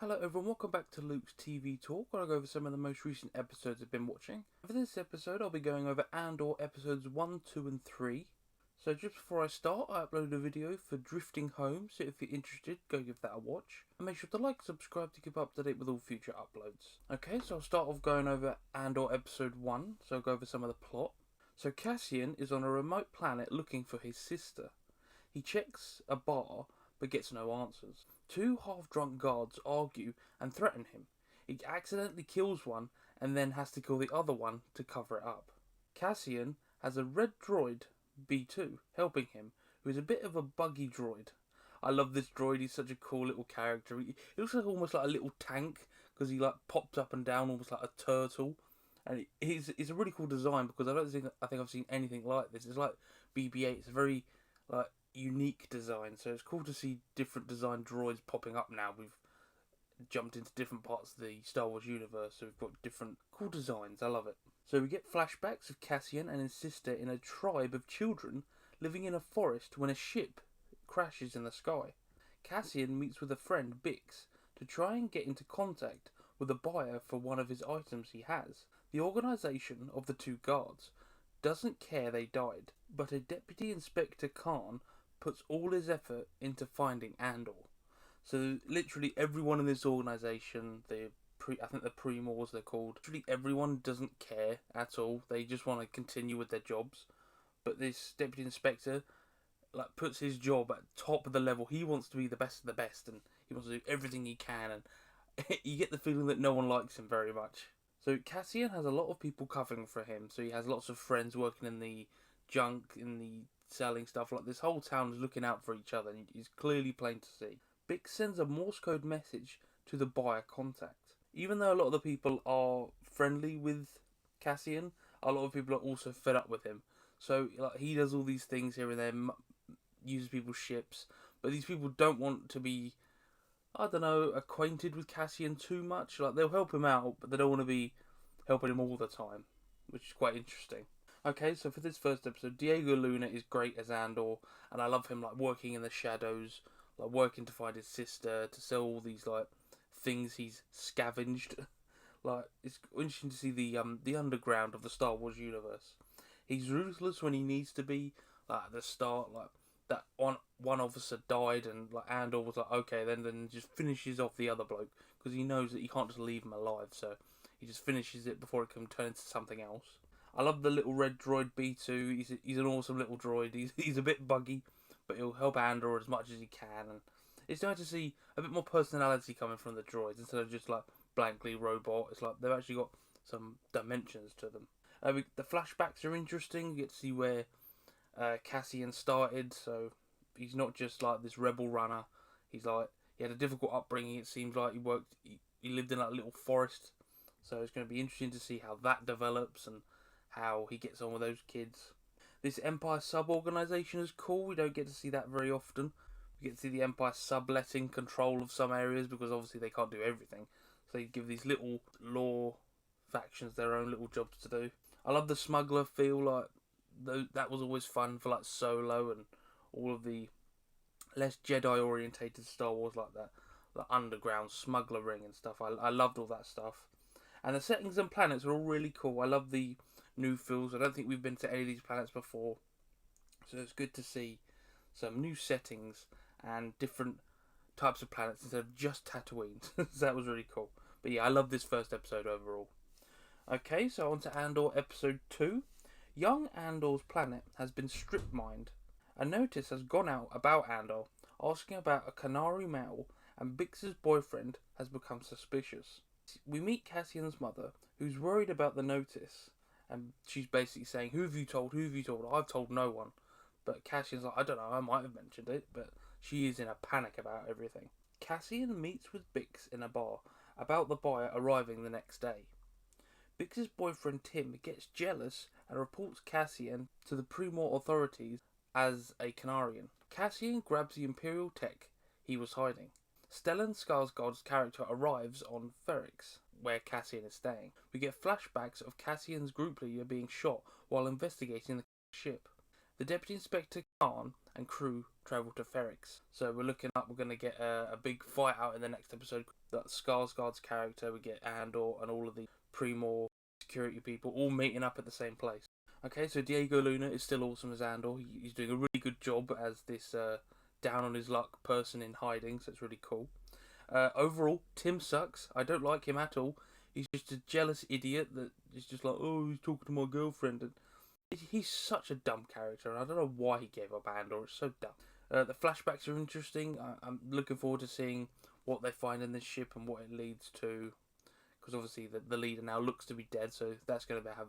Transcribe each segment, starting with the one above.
Hello everyone, welcome back to Luke's TV Talk, where I go over some of the most recent episodes I've been watching. For this episode, I'll be going over Andor episodes 1, 2 and 3. So just before I start, I uploaded a video for Drifting Home, so if you're interested, go give that a watch. And make sure to like and subscribe to keep up to date with all future uploads. Okay, so I'll start off going over Andor episode 1, so I'll go over some of the plot. So Cassian is on a remote planet looking for his sister. He checks a bar, but gets no answers. Two half-drunk guards argue and threaten him. He accidentally kills one and then has to kill the other one to cover it up. Cassian has a red droid, B2, helping him, who is a bit of a buggy droid. I love this droid, he's such a cool little character. He looks like almost like a little tank, because he pops up and down almost like a turtle. And it's a really cool design, because I think I've seen anything like this. It's like BB-8, it's a very unique design, so it's cool to see different design droids popping up now. We've jumped into different parts of the Star Wars universe, so we've got different cool designs. I love it. So we get flashbacks of Cassian and his sister in a tribe of children living in a forest when a ship crashes in the sky. Cassian meets with a friend, Bix, to try and get into contact with a buyer for one of his items he has. The organisation of the two guards doesn't care they died, but a Deputy Inspector Khan puts all his effort into finding Andor. So literally everyone in this organisation, I think the Primors they're called, literally everyone doesn't care at all. They just want to continue with their jobs. But this Deputy Inspector puts his job at top of the level. He wants to be the best of the best, and he wants to do everything he can, and you get the feeling that no one likes him very much. So Cassian has a lot of people covering for him, so he has lots of friends working in the junk, in the selling stuff. This whole town is looking out for each other, and it's clearly plain to see. Bix sends a Morse code message to the buyer contact. Even though a lot of the people are friendly with Cassian, a lot of people are also fed up with him. So he does all these things here and there, uses people's ships, but these people don't want to be, I don't know, acquainted with Cassian too much. They'll help him out, but they don't want to be helping him all the time, which is quite interesting. Okay, so for this first episode, Diego Luna is great as Andor, and I love him working in the shadows, working to find his sister, to sell all these things he's scavenged. It's interesting to see the underground of the Star Wars universe. He's ruthless when he needs to be. At the start, that one officer died, and Andor was okay, then just finishes off the other bloke, because he knows that he can't just leave him alive, so he just finishes it before it can turn into something else. I love the little red droid B2. He's an awesome little droid. He's a bit buggy, but he'll help Andor as much as he can. And it's nice to see a bit more personality coming from the droids instead of just blankly robot. It's they've actually got some dimensions to them. The flashbacks are interesting. You get to see where Cassian started. So he's not just this rebel runner. He had a difficult upbringing. It seems like he lived in a little forest. So it's going to be interesting to see how that develops and how he gets on with those kids. This Empire sub-organisation is cool. We don't get to see that very often. We get to see the Empire subletting control of some areas, because obviously they can't do everything. So they give these little law factions their own little jobs to do. I love the smuggler feel. That was always fun for Solo and all of the less Jedi orientated Star Wars like that. The underground smuggler ring and stuff. I loved all that stuff. And the settings and planets are all really cool. I love the new feels. I don't think we've been to any of these planets before, so it's good to see some new settings and different types of planets instead of just Tatooine. So that was really cool. But yeah, I love this first episode overall. Okay, so on to Andor episode 2. Young Andor's planet has been strip mined. A notice has gone out about Andor, asking about a Canary male, and Bix's boyfriend has become suspicious. We meet Cassian's mother, who's worried about the notice, and she's basically saying, "Who have you told? Who have you told? I've told no one." But Cassian's I don't know, I might have mentioned it, but she is in a panic about everything. Cassian meets with Bix in a bar about the buyer arriving the next day. Bix's boyfriend Tim gets jealous and reports Cassian to the Primor authorities as a Canarian. Cassian grabs the Imperial tech he was hiding. Stellan Skarsgård's character arrives on Ferrix, where Cassian is staying. We get flashbacks of Cassian's group leader being shot while investigating the ship. The Deputy Inspector Khan and crew travel to Ferrix. So we're looking up, we're going to get a big fight out in the next episode. That Skarsgård's character, we get Andor and all of the Pre-Mor security people all meeting up at the same place. Okay, so Diego Luna is still awesome as Andor. He's doing a really good job as this down on his luck person in hiding, so it's really cool. Overall, Tim sucks. I don't like him at all. He's just a jealous idiot that is just like, oh, he's talking to my girlfriend. And he's such a dumb character, and I don't know why he gave up Andor. It's so dumb. The flashbacks are interesting. I'm looking forward to seeing what they find in this ship and what it leads to. Because obviously the leader now looks to be dead, so that's going to have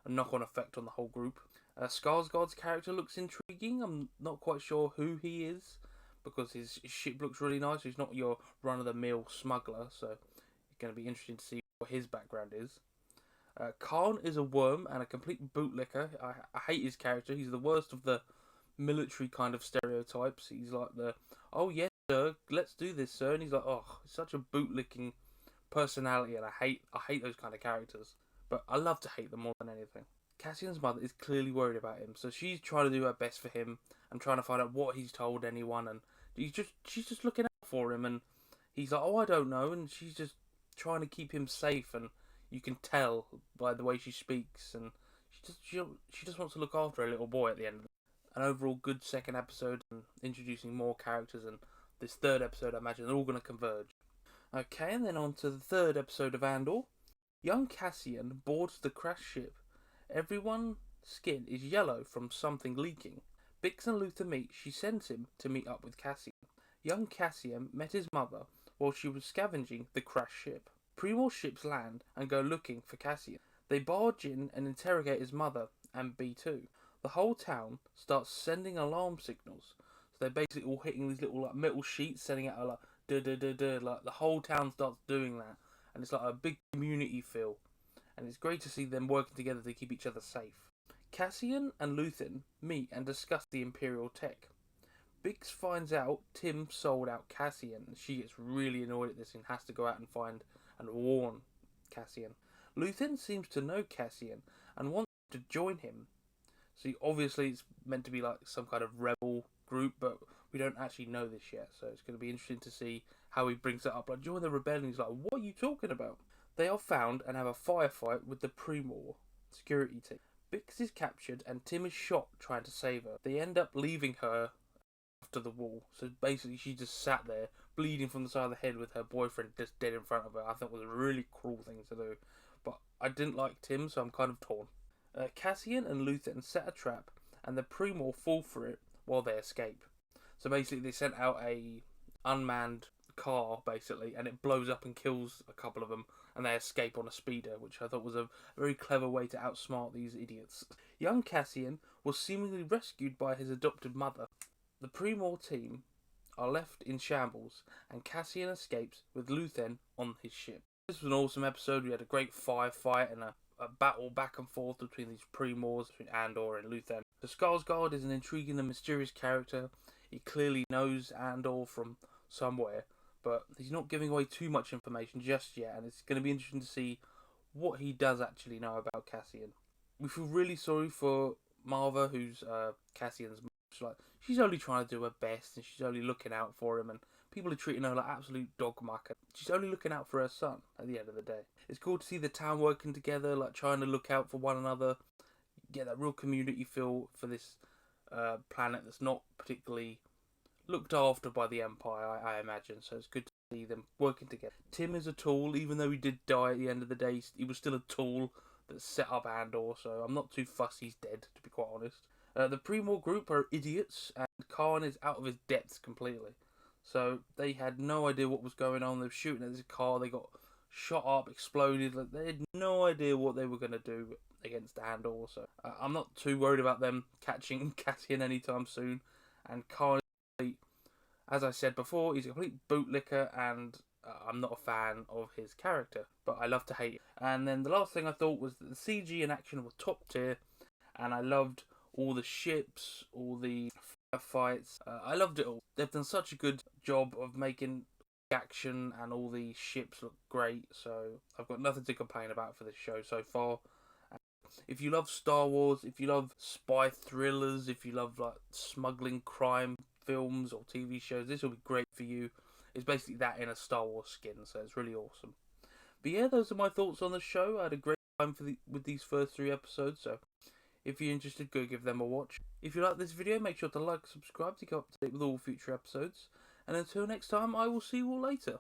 a knock-on effect on the whole group. Skarsgård's character looks intriguing. I'm not quite sure who he is, because his ship looks really nice. He's not your run-of-the-mill smuggler, so it's going to be interesting to see what his background is. Khan is a worm and a complete bootlicker. I hate his character. He's the worst of the military kind of stereotypes. He's like the, oh yes sir, let's do this sir, and he's like, oh, such a bootlicking personality, and I hate those kind of characters. But I love to hate them more than anything. Cassian's mother is clearly worried about him, so she's trying to do her best for him and trying to find out what he's told anyone, and she's just looking out for him, and he's like, oh, I don't know, and she's just trying to keep him safe, and you can tell by the way she speaks, and she just wants to look after her little boy at the end of it. An overall good second episode, and introducing more characters, and this third episode, I imagine, they're all going to converge. Okay, and then on to the third episode of Andor. Young Cassian boards the crashed ship. Everyone's skin is yellow from something leaking. Bix and Luther meet. She sends him to meet up with Cassian. Young Cassian met his mother while she was scavenging the crashed ship. Pre-war ships land and go looking for Cassian. They barge in and interrogate his mother and B2. The whole town starts sending alarm signals. So they're basically all hitting these little metal sheets, sending out like duh duh duh duh. Like the whole town starts doing that, and it's like a big community feel. And it's great to see them working together to keep each other safe. Cassian and Luthen meet and discuss the Imperial tech. Bix finds out Tim sold out Cassian, and she gets really annoyed at this and has to go out and find and warn Cassian. Luthen seems to know Cassian and wants to join him. So obviously it's meant to be like some kind of rebel group, but we don't actually know this yet, so it's going to be interesting to see how he brings it up. Like, join the rebellion, he's like, what are you talking about? They are found and have a firefight with the Pre-Mor security team. Bix is captured and Tim is shot trying to save her. They end up leaving her after the wall, so basically she just sat there bleeding from the side of the head with her boyfriend just dead in front of her. I thought it was a really cruel thing to do, but I didn't like Tim, so I'm kind of torn. Cassian and Luthen set a trap and the Pre-Mor fall for it while they escape. So basically they sent out a unmanned car basically, and it blows up and kills a couple of them, and they escape on a speeder, which I thought was a very clever way to outsmart these idiots. Young Cassian was seemingly rescued by his adopted mother. The Pre-Mor team are left in shambles, and Cassian escapes with Luthen on his ship. This was an awesome episode. We had a great firefight and a battle back and forth between these Pre-Mors, between Andor and Luthen. The Skarsgård is an intriguing and mysterious character. He clearly knows Andor from somewhere, but he's not giving away too much information just yet, and it's going to be interesting to see what he does actually know about Cassian. We feel really sorry for Marva, who's Cassian's mom. She's only trying to do her best, and she's only looking out for him, and people are treating her like absolute dog mucker. She's only looking out for her son at the end of the day. It's cool to see the town working together, like trying to look out for one another, get that real community feel for this planet that's not particularly looked after by the Empire, I imagine. So it's good to see them working together. Tim is a tool, even though he did die at the end of the day, he was still a tool that set up Andor, so I'm not too fussed he's dead, to be quite honest. The Pre-Mor group are idiots, and Khan is out of his depths completely. So they had no idea what was going on. They were shooting at this car, they got shot up, exploded. Like, they had no idea what they were going to do against Andor. So I'm not too worried about them catching Cassian anytime soon. And Khan, as I said before, he's a complete bootlicker, and I'm not a fan of his character, but I love to hate it. And then the last thing I thought was that the CG in action was top tier, and I loved all the ships, all the fights. I loved it all. They've done such a good job of making the action and all the ships look great, so I've got nothing to complain about for this show so far. if you love Star Wars, if you love spy thrillers, if you love like smuggling crime films or TV shows, this will be great for you. It's basically that in a Star Wars skin, so it's really awesome. But yeah, those are my thoughts on the show. I had a great time with these first 3 episodes, so if you're interested, go give them a watch. If you like this video, make sure to like and subscribe to keep up to date with all future episodes. And until next time, I will see you all later.